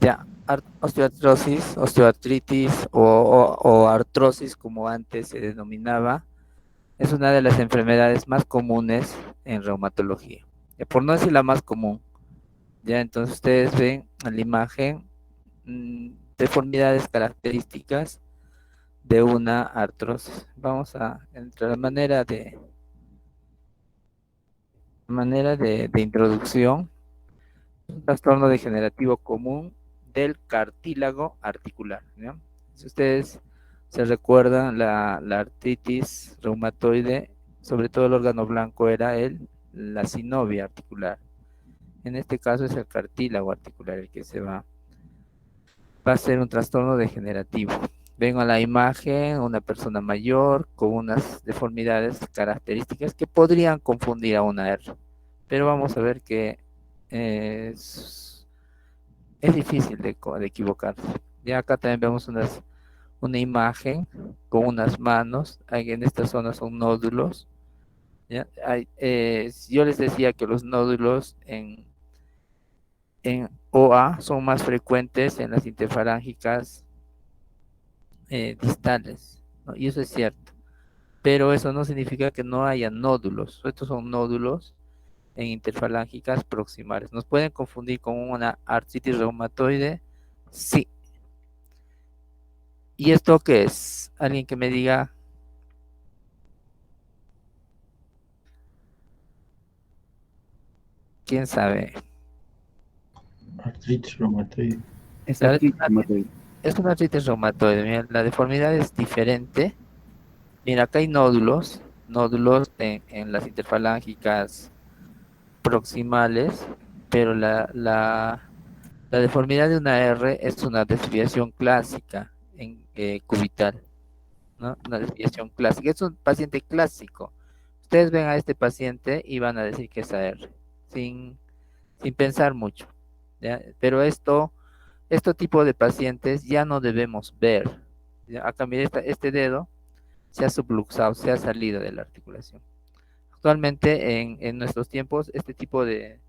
Ya, osteoartrosis, osteoartritis o artrosis, como antes se denominaba, es una de las enfermedades más comunes en reumatología. Por no decir la más común. Ya, entonces ustedes ven en la imagen deformidades características de una artrosis. Vamos a entrar a manera de introducción. Un trastorno degenerativo común del cartílago articular, ¿no? Si ustedes se recuerdan, la artritis reumatoide, sobre todo el órgano blanco era la sinovia articular. En este caso es el cartílago articular el que va a ser un trastorno degenerativo. Vengo a la imagen, una persona mayor con unas deformidades características que podrían confundir a una R, pero vamos a ver que es difícil de equivocarse. Ya acá también vemos una imagen con unas manos, en esta zona son nódulos. ¿Ya? Yo les decía que los nódulos en OA son más frecuentes en las interfalángicas distales, ¿no? Y eso es cierto, pero eso no significa que no haya nódulos. Estos son nódulos en interfalángicas proximales. ¿Nos pueden confundir con una artritis reumatoide? Sí. ¿Y esto qué es? Alguien que me diga, quién sabe. Artritis reumatoide. Claro, Artritis reumatoide. es una artritis reumatoide. Mira, la deformidad es diferente. Mira, acá hay nódulos en las interfalángicas proximales, pero la deformidad de una R es una desviación clásica en cubital, ¿no? Una desviación clásica. Es un paciente clásico. Ustedes ven a este paciente y van a decir que es AR, sin, sin pensar mucho, ¿ya? Pero este tipo de pacientes ya no debemos ver. ¿Ya? Acá, mire, este dedo se ha subluxado, se ha salido de la articulación. Actualmente, en nuestros tiempos, este tipo de,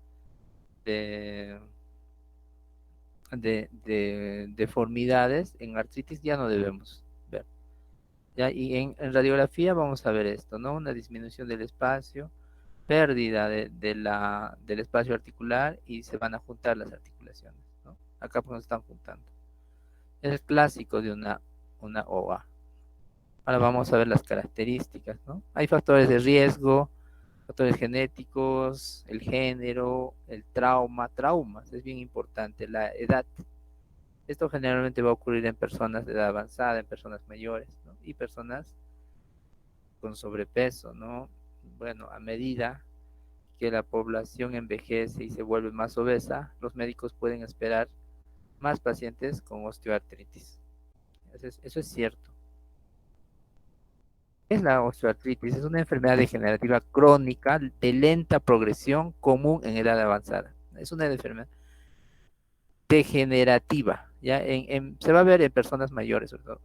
de deformidades en artritis ya no debemos ver. ¿Ya? Y en radiografía vamos a ver esto, ¿no? Una disminución del espacio, pérdida del espacio articular y se van a juntar las articulaciones, ¿no? Acá pues nos están juntando. Es el clásico de una OA. Ahora vamos a ver las características, ¿no? Hay factores de riesgo, factores genéticos, el género, el traumas, es bien importante, la edad. Esto generalmente va a ocurrir en personas de edad avanzada, en personas mayores, ¿no? Y personas con sobrepeso, ¿no? Bueno, a medida que la población envejece y se vuelve más obesa, los médicos pueden esperar más pacientes con osteoartritis. Eso es cierto. ¿Qué es la osteoartritis? Es una enfermedad degenerativa crónica de lenta progresión común en edad avanzada. Es una enfermedad degenerativa, ¿ya? Se va a ver en personas mayores, sobre todo.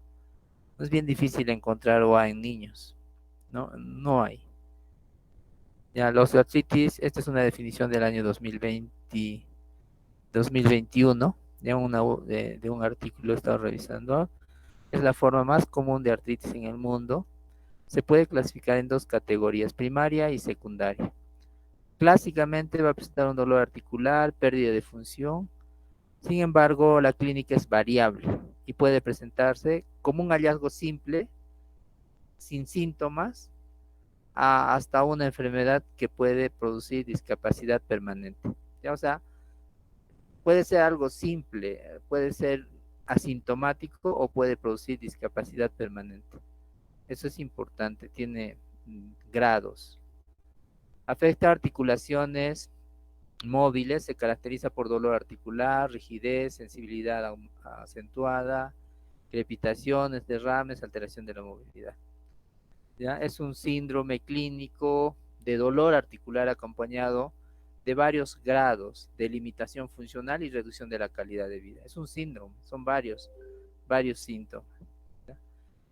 No es bien difícil encontrar OA en niños, ¿no? No hay. Ya, la osteoartritis, esta es una definición del año 2020, 2021, de un artículo he estado revisando. Es la forma más común de artritis en el mundo. Se puede clasificar en dos categorías, primaria y secundaria. Clásicamente va a presentar un dolor articular, pérdida de función. Sin embargo, la clínica es variable y puede presentarse como un hallazgo simple, sin síntomas, hasta una enfermedad que puede producir discapacidad permanente. ¿Ya? O sea, puede ser algo simple, puede ser asintomático o puede producir discapacidad permanente. Eso es importante, tiene grados. Afecta articulaciones móviles, se caracteriza por dolor articular, rigidez, sensibilidad acentuada, crepitaciones, derrames, alteración de la movilidad. ¿Ya? Es un síndrome clínico de dolor articular acompañado de varios grados de limitación funcional y reducción de la calidad de vida. Es un síndrome, son varios síntomas. ¿Ya?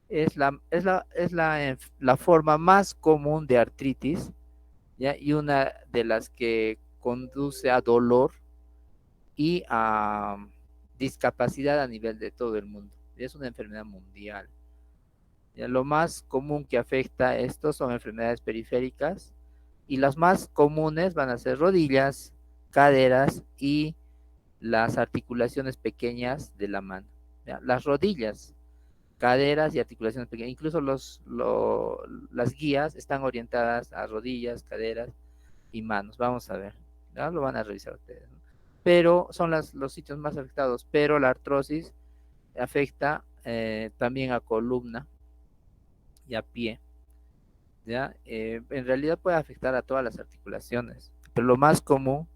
Es la forma más común de artritis, ¿ya? Y una de las que conduce a dolor y discapacidad a nivel de todo el mundo. Es una enfermedad mundial. Ya, lo más común que afecta a esto son enfermedades periféricas y las más comunes van a ser rodillas, caderas y las articulaciones pequeñas de la mano. Ya, las rodillas, caderas y articulaciones pequeñas, incluso las guías están orientadas a rodillas, caderas y manos. Vamos a ver, ¿ya? Lo van a revisar ustedes, ¿no? Pero son los sitios más afectados, pero la artrosis afecta también a columna y a pie, ¿ya? En realidad puede afectar a todas las articulaciones, pero lo más común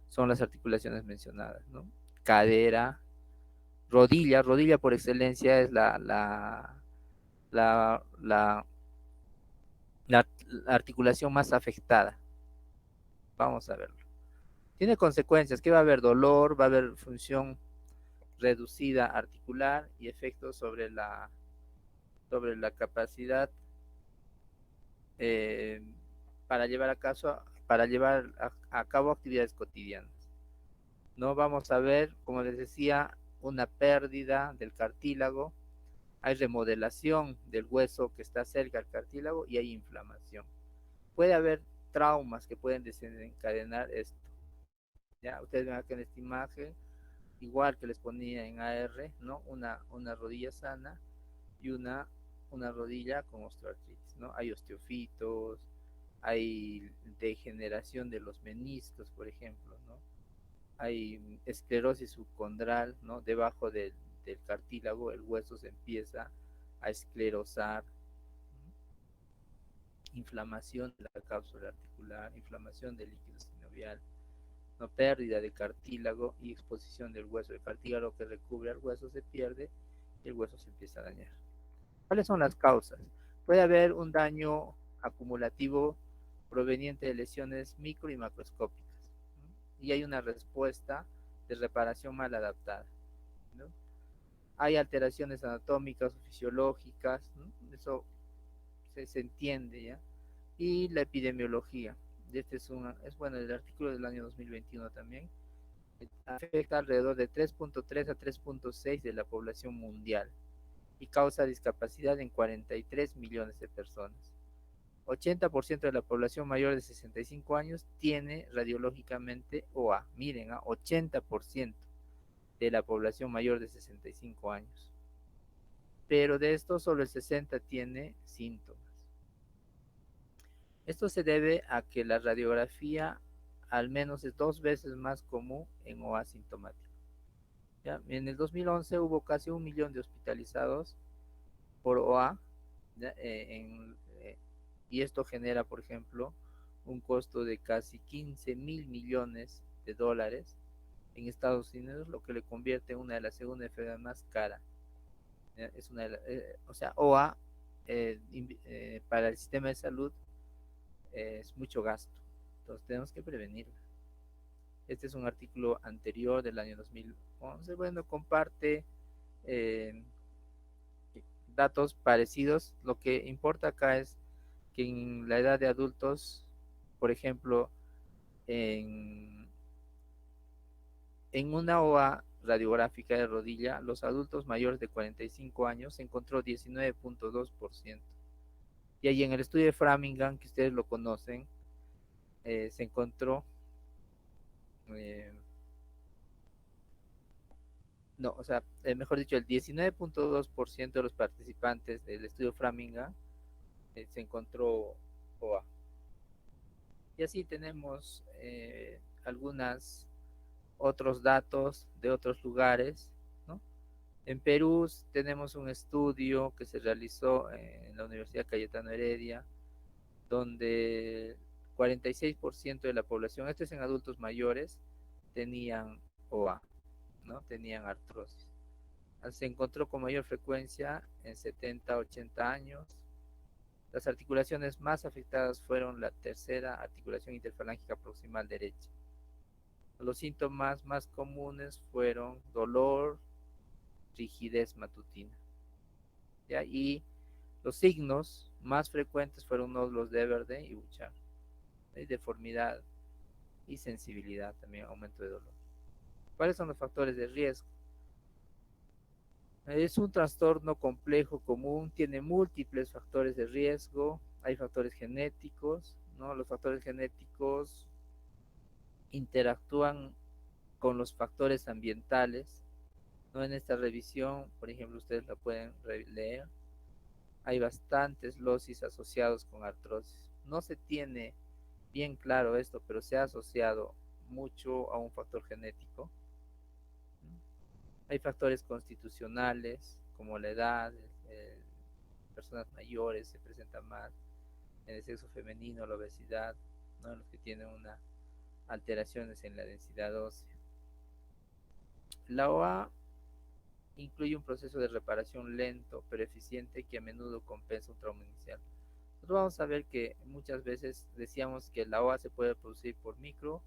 son las articulaciones mencionadas, ¿no? Cadera, rodilla por excelencia es la, la, la articulación más afectada. Vamos a verlo. Tiene consecuencias, que va a haber dolor, va a haber función reducida articular y efectos sobre la capacidad eh, para llevar a cabo actividades cotidianas. No vamos a ver, como les decía, una pérdida del cartílago, hay remodelación del hueso que está cerca al cartílago y hay inflamación. Puede haber traumas que pueden desencadenar esto. Ya, ustedes ven aquí en esta imagen, igual que les ponía en AR, ¿no? Una rodilla sana y una rodilla con osteoartritis, ¿no? Hay osteofitos, hay degeneración de los meniscos, por ejemplo, ¿no? Hay esclerosis subcondral, ¿no? Debajo del cartílago, el hueso se empieza a esclerosar, inflamación de la cápsula articular, inflamación del líquido sinovial, no, pérdida de cartílago y exposición del hueso. El cartílago que recubre al hueso se pierde y el hueso se empieza a dañar. ¿Cuáles son las causas? Puede haber un daño acumulativo proveniente de lesiones micro y macroscópicas, ¿no? Y hay una respuesta de reparación mal adaptada, ¿no? Hay alteraciones anatómicas o fisiológicas, ¿no? Eso se entiende, ¿ya? Y la epidemiología. Este es bueno, el artículo del año 2021 también. Afecta alrededor de 3.3 a 3.6 de la población mundial y causa discapacidad en 43 millones de personas. 80% de la población mayor de 65 años tiene radiológicamente OA. Miren, 80% de la población mayor de 65 años. Pero de esto solo el 60 tiene síntomas. Esto se debe a que la radiografía al menos es 2 veces más común en OA sintomático. ¿Ya? En el 2011 hubo casi 1 millón de hospitalizados por OA, ¿ya? Y esto genera, por ejemplo, un costo de casi 15.000 millones de dólares en Estados Unidos, lo que le convierte en una de las segundas enfermedades más caras. Es una o sea, OA para el sistema de salud es mucho gasto, entonces tenemos que prevenirlo. Este es un artículo anterior del año 2011. Bueno, comparte eh, datos parecidos. Lo que importa acá es que en la edad de adultos, por ejemplo, en, en una OA radiográfica de rodilla, los adultos mayores de 45 años se encontró 19.2%. Y ahí en el estudio de Framingham, que ustedes lo conocen, se encontró, eh, no, o sea, mejor dicho, el 19.2% de los participantes del estudio Framingham se encontró OA. Y así tenemos algunos otros datos de otros lugares, ¿no? En Perú tenemos un estudio que se realizó en la Universidad Cayetano Heredia, donde 46% de la población, esto es en adultos mayores, tenían OA, ¿no? Tenían artrosis. Se encontró con mayor frecuencia en 70 a 80 años. Las articulaciones más afectadas fueron la tercera articulación interfalángica proximal derecha. Los síntomas más comunes fueron dolor, rigidez matutina, ¿ya? Y los signos más frecuentes fueron nódulos de Everde y Bouchard, ¿sí? Deformidad y sensibilidad, también aumento de dolor. ¿Cuáles son los factores de riesgo? Es un trastorno complejo común, tiene múltiples factores de riesgo, hay factores genéticos, ¿no? Los factores genéticos interactúan con los factores ambientales, ¿no? En esta revisión, por ejemplo, ustedes la pueden leer, hay bastantes losis asociados con artrosis. No se tiene bien claro esto, pero se ha asociado mucho a un factor genético. Hay factores constitucionales, como la edad, personas mayores se presentan más, en el sexo femenino, la obesidad, ¿no? Los que tienen una alteraciones en la densidad ósea. La OA incluye un proceso de reparación lento pero eficiente que a menudo compensa un trauma inicial. Nosotros vamos a ver que muchas veces decíamos que la OA se puede producir por micro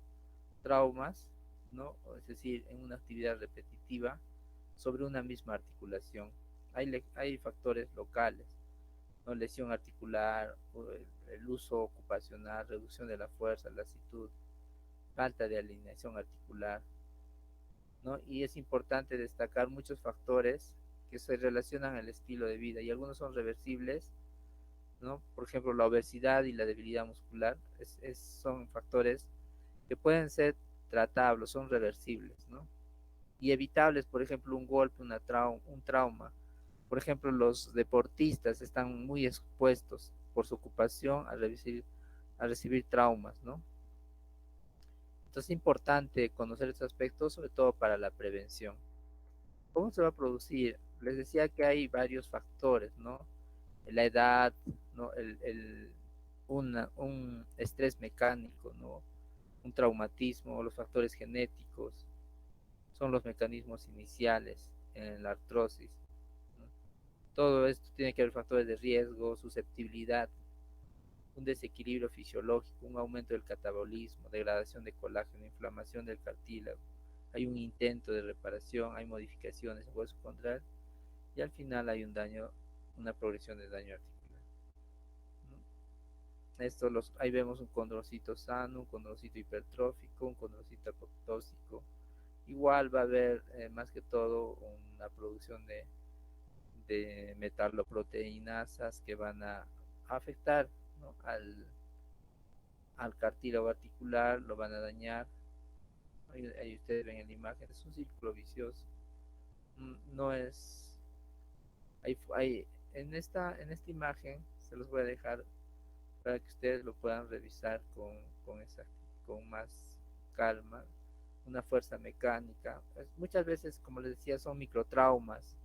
traumas, ¿no? Es decir, en una actividad repetitiva sobre una misma articulación. Hay factores locales, ¿no? Lesión articular, el uso ocupacional, reducción de la fuerza, lasitud, falta de alineación articular, ¿no? Y es importante destacar muchos factores que se relacionan al estilo de vida y algunos son reversibles, ¿no? Por ejemplo, la obesidad y la debilidad muscular son factores que pueden ser tratables, son reversibles, ¿no? Y evitables, por ejemplo, un golpe, un trauma. Por ejemplo, los deportistas están muy expuestos por su ocupación a recibir traumas, ¿no? Entonces es importante conocer estos aspectos, sobre todo para la prevención. ¿Cómo se va a producir? Les decía que hay varios factores, ¿no? La edad, ¿no? Un estrés mecánico, ¿no? Un traumatismo, los factores genéticos, son los mecanismos iniciales en la artrosis, ¿no? Todo esto tiene que ver factores de riesgo, susceptibilidad, un desequilibrio fisiológico, un aumento del catabolismo, degradación de colágeno, inflamación del cartílago, hay un intento de reparación, hay modificaciones en hueso condral y al final hay un daño, una progresión de daño articular, ¿no? Ahí vemos un condrocito sano, un condrocito hipertrófico, un condrocito apoptósico. Igual va a haber más que todo una producción de metaloproteinasas que van a afectar, ¿no? al cartílago articular, lo van a dañar. Ahí ustedes ven en la imagen, es un círculo vicioso. No es. En esta imagen se los voy a dejar para que ustedes lo puedan revisar con más calma. Una fuerza mecánica. Muchas veces, como les decía, son microtraumas,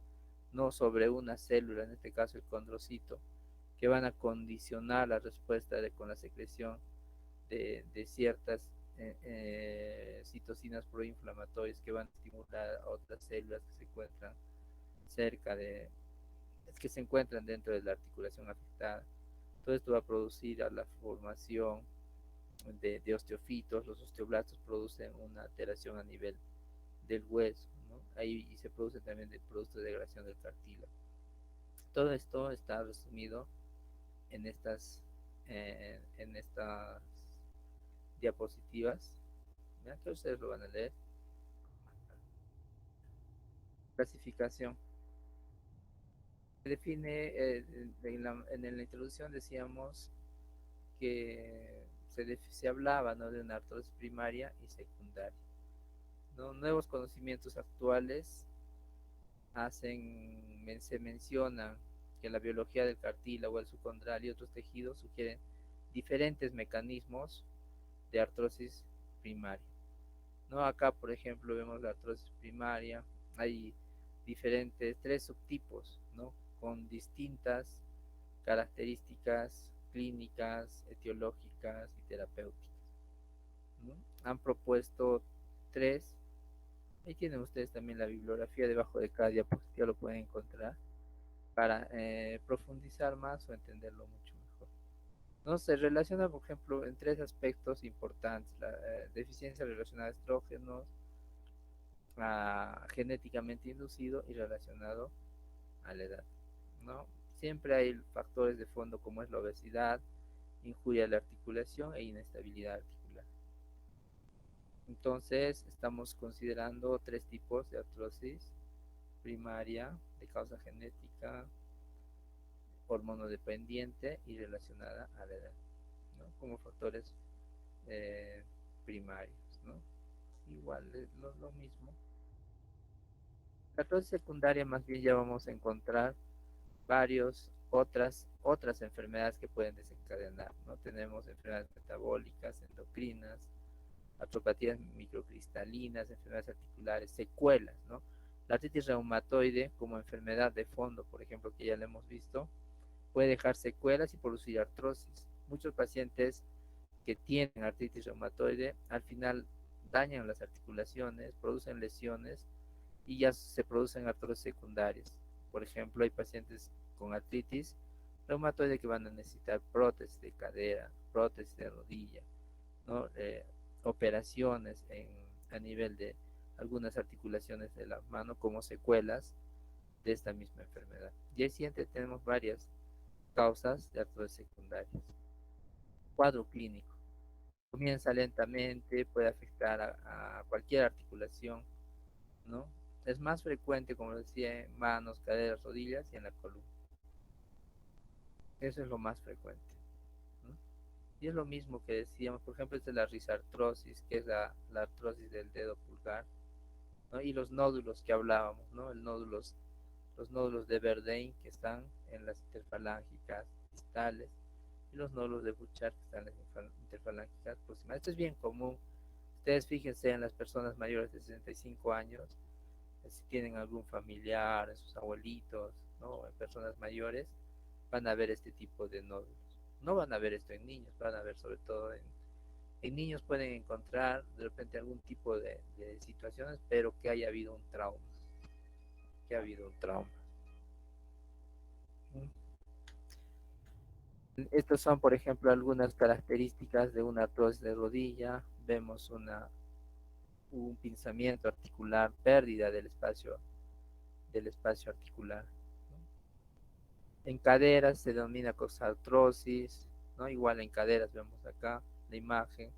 no sobre una célula, en este caso el condrocito, que van a condicionar la respuesta con la secreción de ciertas citocinas proinflamatorias que van a estimular a otras células que se encuentran cerca que se encuentran dentro de la articulación afectada. Todo esto va a producir a la formación de osteofitos. Los osteoblastos producen una alteración a nivel del hueso, ¿no? Ahí se produce también el producto de degradación del cartílago. Todo esto está resumido en estas diapositivas. ¿Ya? Que ustedes lo van a leer. Clasificación. Se define, en la introducción decíamos que se hablaba, ¿no? De una artrosis primaria y secundaria, ¿no? Nuevos conocimientos actuales se menciona que la biología del cartílago, el subcondral y otros tejidos sugieren diferentes mecanismos de artrosis primaria, ¿no? Acá, por ejemplo, vemos la artrosis primaria, hay tres subtipos, ¿no? Con distintas características clínicas, etiológicas y terapéuticas, ¿no? Han propuesto tres. Ahí tienen ustedes también la bibliografía debajo de cada diapositiva, lo pueden encontrar para profundizar más o entenderlo mucho mejor. No se relaciona, por ejemplo, en tres aspectos importantes: la deficiencia relacionada a estrógenos, genéticamente inducido y relacionado a la edad, ¿no? Siempre hay factores de fondo como es la obesidad, injuria a la articulación e inestabilidad articular. Entonces, estamos considerando tres tipos de artrosis. primaria de causa genética, hormonodependiente y relacionada a la edad, ¿no? Como factores eh, primarios, ¿no? Igual es lo mismo. La artrosis secundaria más bien ya vamos a encontrar varios otras enfermedades que pueden desencadenar, ¿no? Tenemos enfermedades metabólicas, endocrinas, artropatías microcristalinas, enfermedades articulares, secuelas, ¿no? La artritis reumatoide como enfermedad de fondo, por ejemplo, que ya lo hemos visto, puede dejar secuelas y producir artrosis. Muchos pacientes que tienen artritis reumatoide al final dañan las articulaciones, producen lesiones y ya se producen artrosis secundarias. Por ejemplo, hay pacientes con artritis reumatoide que van a necesitar prótesis de cadera, prótesis de rodilla, ¿no? Operaciones a nivel de algunas articulaciones de la mano como secuelas de esta misma enfermedad. Y ahí siguiente tenemos varias causas de artrosis secundarias. Cuadro clínico. Comienza lentamente, puede afectar a cualquier articulación, ¿no? Es más frecuente, como decía, en manos, caderas, rodillas y en la columna. Eso es lo más frecuente, ¿no? Y es lo mismo que decíamos, por ejemplo, esta es la risartrosis, que es la artrosis del dedo pulgar, ¿no? Y los nódulos que hablábamos, ¿no? Los nódulos de Verdheim que están en las interfalángicas distales y los nódulos de Bouchard que están en las interfalángicas próximas. Esto es bien común. Ustedes fíjense en las personas mayores de 65 años, si tienen algún familiar, en sus abuelitos, ¿no? En personas mayores, van a ver este tipo de nódulos. No van a ver esto en niños, van a ver sobre todo en niños pueden encontrar de repente algún tipo de situaciones, pero que haya habido un trauma, que ha habido un trauma. Estos son, por ejemplo, algunas características de una artrosis de rodilla. Vemos un pinzamiento articular, pérdida del espacio articular. En caderas se denomina coxartrosis, ¿no? Igual en caderas vemos acá la imagen,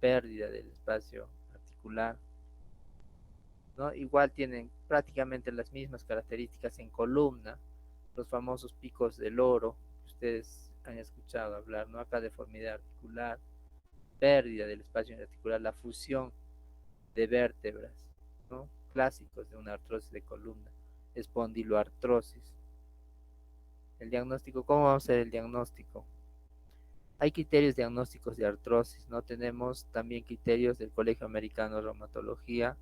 pérdida del espacio articular, ¿no? Igual tienen prácticamente las mismas características en columna, los famosos picos del oro, que ustedes han escuchado hablar, ¿no? Acá deformidad articular, pérdida del espacio articular, la fusión de vértebras, ¿no? Clásicos de una artrosis de columna, espondiloartrosis. El diagnóstico, ¿cómo vamos a hacer el diagnóstico? Hay criterios diagnósticos de artrosis, ¿no? Tenemos también criterios del Colegio Americano de Reumatología,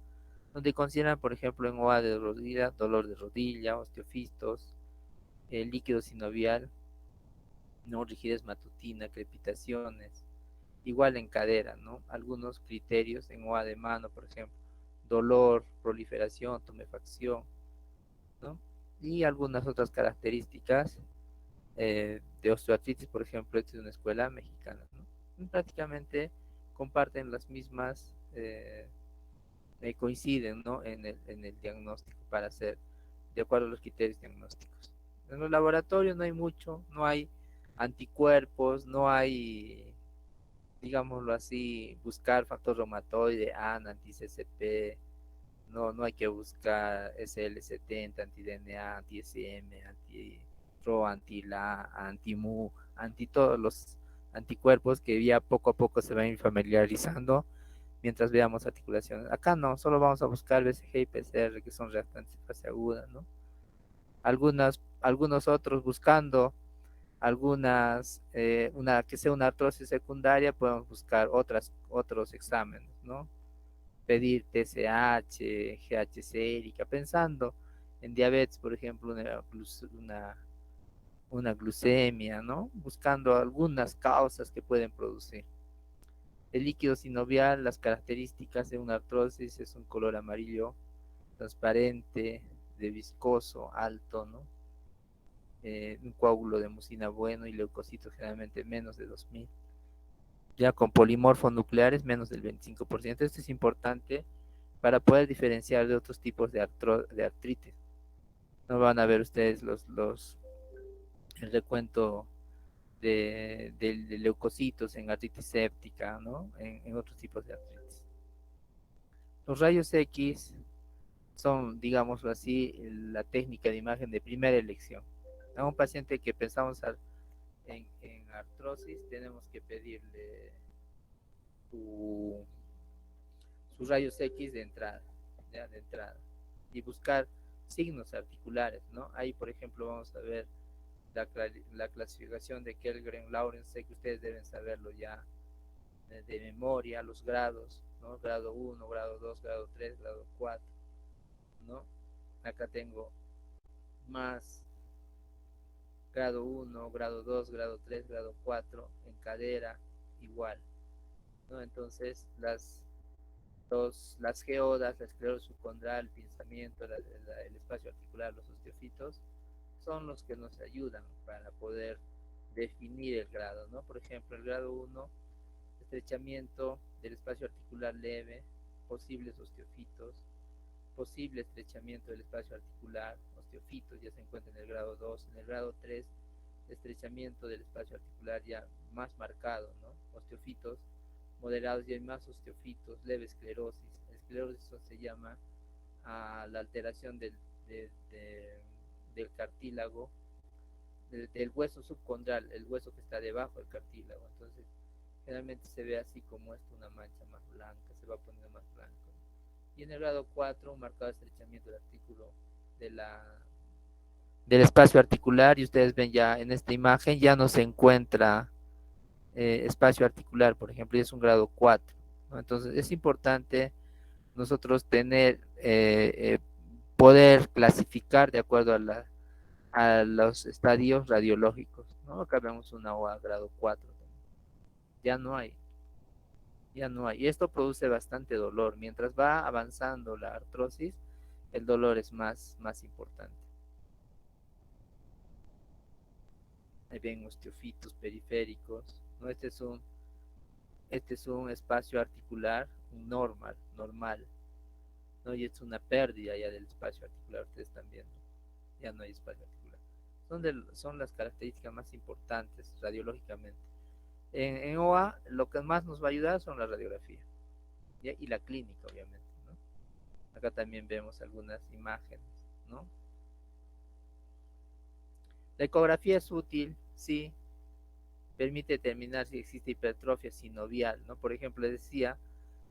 donde consideran, por ejemplo, en OA de rodilla, dolor de rodilla, osteofistos, líquido sinovial, no rigidez matutina, crepitaciones, igual en cadera, ¿no? Algunos criterios en OA de mano, por ejemplo, dolor, proliferación, tumefacción, ¿no? Y algunas otras características de osteoartritis, por ejemplo, esta es una escuela mexicana, ¿no? Prácticamente comparten las mismas, coinciden, ¿no? En el diagnóstico para hacer, de acuerdo a los criterios diagnósticos. En los laboratorios no hay mucho, no hay anticuerpos, no hay, digámoslo así, buscar factor reumatoide, AN, anti-CCP, no hay que buscar SL70, anti-DNA, anti-SM, anti-RO, anti-LA, anti-MU, anti todos los anticuerpos que ya poco a poco se van a ir familiarizando mientras veamos articulaciones. Acá no, solo vamos a buscar BCG y PCR, que son reactantes de fase aguda, ¿no? Algunos otros buscando que sea una artrosis secundaria, podemos buscar otros exámenes, ¿no? Pedir TSH, GH sérica, pensando en diabetes, por ejemplo, una glucemia, ¿no? Buscando algunas causas que pueden producir. El líquido sinovial, las características de una artrosis es un color amarillo transparente, de viscoso, alto, ¿no? Un coágulo de mucina bueno y leucocitos generalmente menos de 2000. Ya con polimorfos nucleares menos del 25%. Esto es importante para poder diferenciar de otros tipos de artritis. No van a ver ustedes el recuento de leucocitos en artritis séptica, ¿no? En otros tipos de artritis. Los rayos X son, digámoslo así, la técnica de imagen de primera elección. A un paciente que pensamos en artrosis, tenemos que pedirle su, sus rayos X de entrada, ¿ya? De entrada, y buscar signos articulares, ¿no? Ahí, por ejemplo, vamos a ver la clasificación de Kellgren-Lawrence, sé que ustedes deben saberlo ya de memoria, los grados, ¿no? Grado 1, grado 2, grado 3, grado 4, ¿no? Acá tengo más grado 1, grado 2, grado 3, grado 4, en cadera igual, ¿no? Entonces, las geodas, la esclerosis subcondral, el pinzamiento, el espacio articular, los osteofitos, son los que nos ayudan para poder definir el grado, ¿no? Por ejemplo, el grado 1, estrechamiento del espacio articular leve, posibles osteofitos, posible estrechamiento del espacio articular, osteofitos ya se encuentra en el grado 2, en el grado 3, estrechamiento del espacio articular ya más marcado, ¿no? Osteofitos moderados, y hay más osteofitos, leve esclerosis. Esclerosis se llama a la alteración del cartílago, del hueso subcondral, el hueso que está debajo del cartílago. Entonces, generalmente se ve así como esto, una mancha más blanca, se va poniendo más blanco. Y en el grado 4, un marcado estrechamiento del artículo de del espacio articular, y ustedes ven ya en esta imagen, ya no se encuentra espacio articular, por ejemplo, y es un grado 4, ¿no? Entonces es importante nosotros tener, poder clasificar de acuerdo a los estadios radiológicos, ¿no? Acá vemos una OA grado 4, ya no hay, ya no hay. Y esto produce bastante dolor. Mientras va avanzando la artrosis, el dolor es más importante. Ahí ven osteofitos periféricos, ¿no? Este es un espacio articular normal, ¿no? Y es una pérdida ya del espacio articular, ustedes están viendo, ya no hay espacio articular. Son las características más importantes radiológicamente. En OA, lo que más nos va a ayudar son la radiografía, ¿ya? Y la clínica, obviamente, ¿no? Acá también vemos algunas imágenes, ¿no? La ecografía es útil, sí, permite determinar si existe hipertrofia sinovial, ¿no? Por ejemplo, les decía,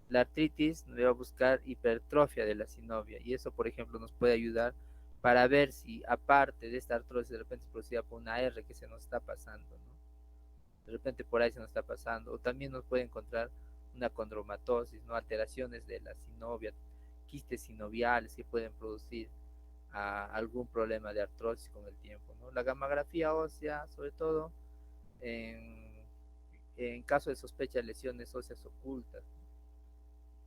la artritis le va a buscar hipertrofia de la sinovia, y eso, por ejemplo, nos puede ayudar para ver si, aparte de esta artrosis de repente es producida por una R que se nos está pasando, ¿no? De repente por ahí se nos está pasando, o también nos puede encontrar una condromatosis, ¿no? Alteraciones de la sinovia, quistes sinoviales que pueden producir algún problema de artrosis con el tiempo, ¿no? La gamografía ósea, sobre todo en, en caso de sospecha de lesiones óseas ocultas,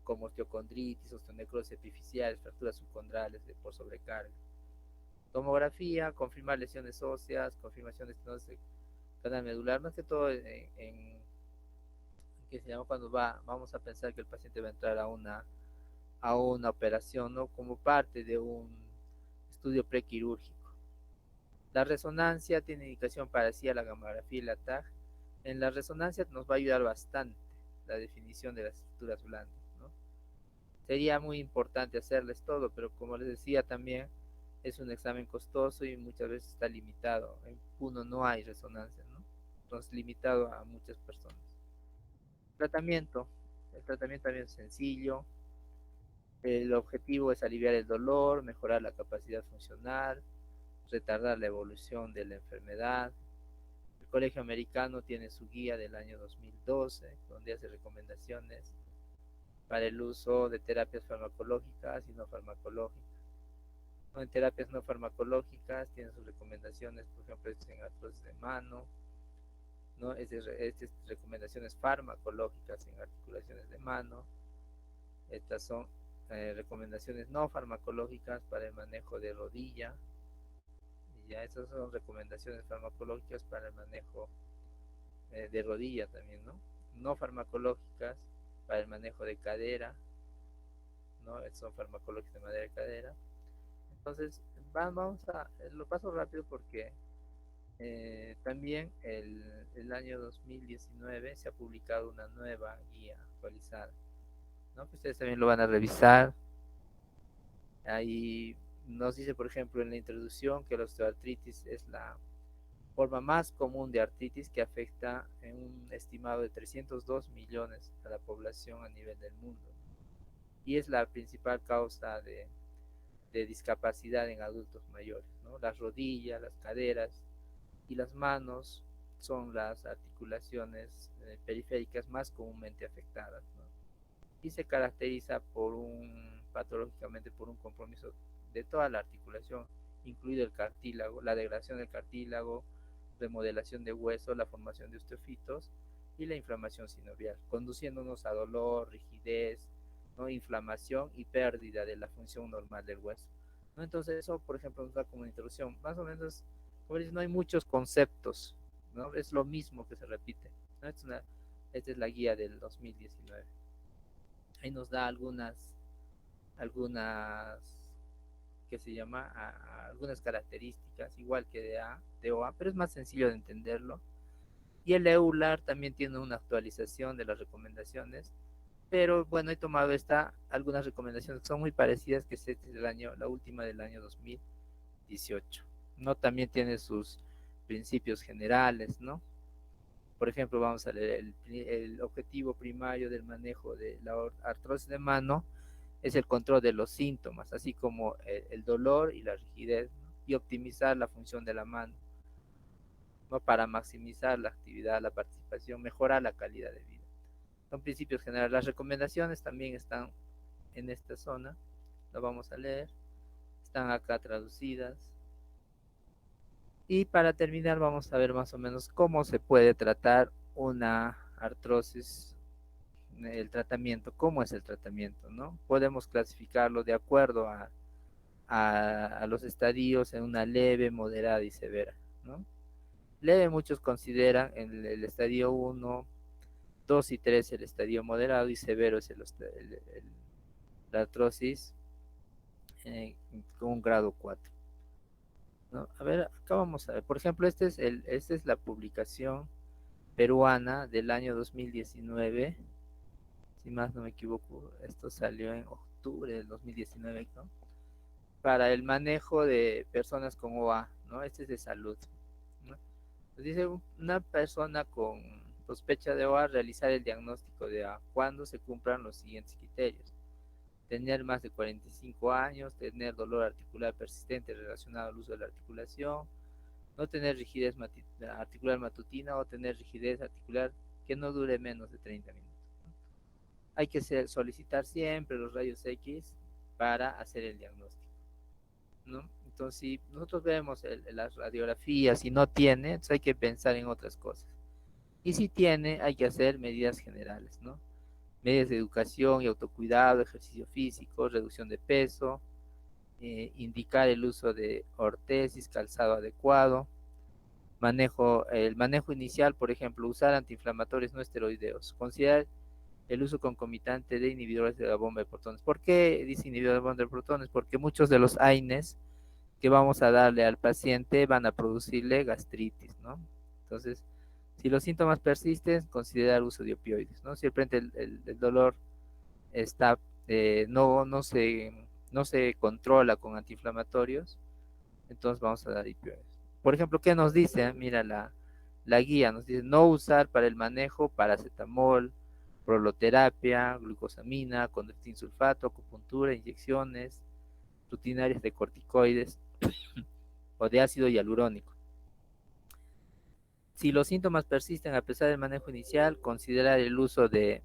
como osteocondritis, osteonecrosis epifisiales, fracturas subcondrales por sobrecarga. Tomografía, confirmar lesiones óseas, confirmación de estenosis del canal medular, más que todo que se llama cuando vamos a pensar que el paciente va a entrar a una operación, ¿no? Como parte de un estudio prequirúrgico. La resonancia tiene indicación parecida a la gamografía y la TAG. En la resonancia nos va a ayudar bastante la definición de las estructuras blandas, ¿no? Sería muy importante hacerles todo, pero como les decía también, es un examen costoso y muchas veces está limitado. En Puno no hay resonancia, ¿no? Entonces limitado a muchas personas. Tratamiento. El tratamiento también es sencillo. El objetivo es aliviar el dolor, mejorar la capacidad funcional, retardar la evolución de la enfermedad. El Colegio Americano tiene su guía del año 2012, donde hace recomendaciones para el uso de terapias farmacológicas y no farmacológicas. ¿No? En terapias no farmacológicas tienen sus recomendaciones, por ejemplo, en artrosis de mano, ¿no? Estas recomendaciones farmacológicas en articulaciones de mano. Estas son recomendaciones no farmacológicas para el manejo de rodilla. Y ya esas son recomendaciones farmacológicas para el manejo de rodilla también, ¿no? No farmacológicas para el manejo de cadera, ¿no? Son farmacológicas de madera de cadera. Entonces, vamos lo paso rápido porque también el año 2019 se ha publicado una nueva guía actualizada, ¿no? Que ustedes también lo van a revisar. Ahí nos dice, por ejemplo, en la introducción que la osteoartritis es la forma más común de artritis que afecta en un estimado de 302 millones a la población a nivel del mundo. Y es la principal causa de discapacidad en adultos mayores, ¿no? Las rodillas, las caderas y las manos son las articulaciones periféricas más comúnmente afectadas, ¿no? Y se caracteriza patológicamente por un compromiso de toda la articulación, incluido el cartílago, la degradación del cartílago, remodelación de hueso, la formación de osteofitos y la inflamación sinovial, conduciéndonos a dolor, rigidez, ¿no? Inflamación y pérdida de la función normal del hueso, ¿no? Entonces eso, por ejemplo, nos da como una introducción. Más o menos, como dices, no hay muchos conceptos, ¿no? Es lo mismo que se repite, ¿no? Esta es la guía del 2019. Ahí nos da algunas que se llama algunas características, igual que de OA, pero es más sencillo de entenderlo. Y el EULAR también tiene una actualización de las recomendaciones, pero bueno, he tomado algunas recomendaciones que son muy parecidas, que es la última del año 2018, ¿no? También tiene sus principios generales, ¿no? Por ejemplo, vamos a leer el objetivo primario del manejo de la artrosis de mano es el control de los síntomas, así como el dolor y la rigidez, ¿no? Y optimizar la función de la mano, ¿no? Para maximizar la actividad, la participación, mejorar la calidad de vida. Son principios generales. Las recomendaciones también están en esta zona, lo vamos a leer, están acá traducidas. Y para terminar vamos a ver más o menos cómo se puede tratar una artrosis, el tratamiento, cómo es el tratamiento, ¿no? Podemos clasificarlo de acuerdo a los estadios en una leve, moderada y severa, ¿no? Leve muchos consideran el estadio 1, 2 y 3 el estadio moderado, y severo es la artrosis con un grado 4, ¿no? A ver, acá vamos a ver, por ejemplo, esta es la publicación peruana del año 2019, si más no me equivoco, esto salió en octubre del 2019, ¿no? Para el manejo de personas con OA, ¿no? Este es de salud, ¿no? Nos dice una persona con sospecha de OA realizar el diagnóstico de OA cuando se cumplan los siguientes criterios: tener más de 45 años, tener dolor articular persistente relacionado al uso de la articulación, no tener rigidez articular matutina o tener rigidez articular que no dure menos de 30 minutos. Hay que solicitar siempre los rayos X para hacer el diagnóstico, ¿no? Entonces, si nosotros vemos las radiografías y no tiene, entonces hay que pensar en otras cosas. Y si tiene, hay que hacer medidas generales, ¿no? Medidas de educación y autocuidado, ejercicio físico, reducción de peso, indicar el uso de ortesis, calzado adecuado, el manejo inicial, por ejemplo, usar antiinflamatorios no esteroideos, considerar el uso concomitante de inhibidores de la bomba de protones. ¿Por qué dice inhibidores de la bomba de protones? Porque muchos de los AINES que vamos a darle al paciente van a producirle gastritis, ¿no? Entonces, si los síntomas persisten, considerar uso de opioides, ¿no? Si el dolor está, no se controla con antiinflamatorios, entonces vamos a dar opioides. Por ejemplo, ¿qué nos dice? Mira, la guía nos dice no usar para el manejo paracetamol, proloterapia, glucosamina, condroitin sulfato, acupuntura, inyecciones rutinarias de corticoides o de ácido hialurónico. Si los síntomas persisten a pesar del manejo inicial, considerar el uso de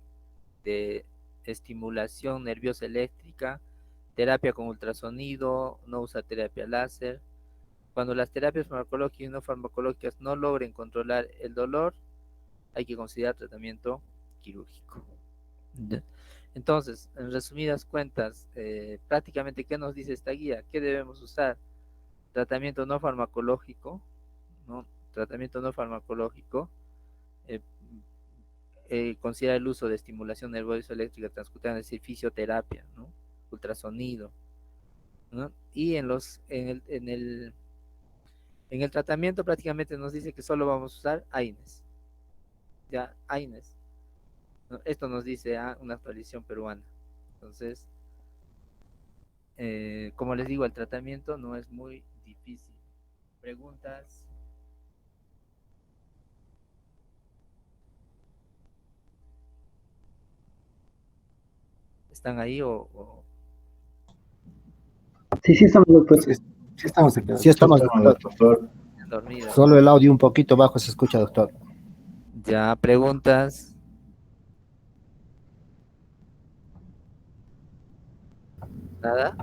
estimulación nerviosa eléctrica, terapia con ultrasonido, no usa terapia láser. Cuando las terapias farmacológicas y no farmacológicas no logren controlar el dolor, hay que considerar tratamiento quirúrgico. Entonces, en resumidas cuentas, prácticamente, ¿qué nos dice esta guía? ¿Qué debemos usar? Tratamiento no farmacológico, ¿no? Tratamiento no farmacológico, eh, considera el uso de estimulación nerviosa eléctrica transcutánea, es decir, fisioterapia, ¿no? Ultrasonido, ¿no? Y en el tratamiento prácticamente nos dice que solo vamos a usar AINES, ya, AINES, ¿no? Esto nos dice una actualización peruana. Entonces, Como les digo, el tratamiento no es muy difícil. ¿Preguntas? ¿Están ahí o Sí, sí, estamos, doctor. Sí, sí estamos aquí, Sí, estamos, escuchando, doctor. doctor. dormidos? Solo el audio un poquito bajo se escucha, doctor. Ya, preguntas. Nada.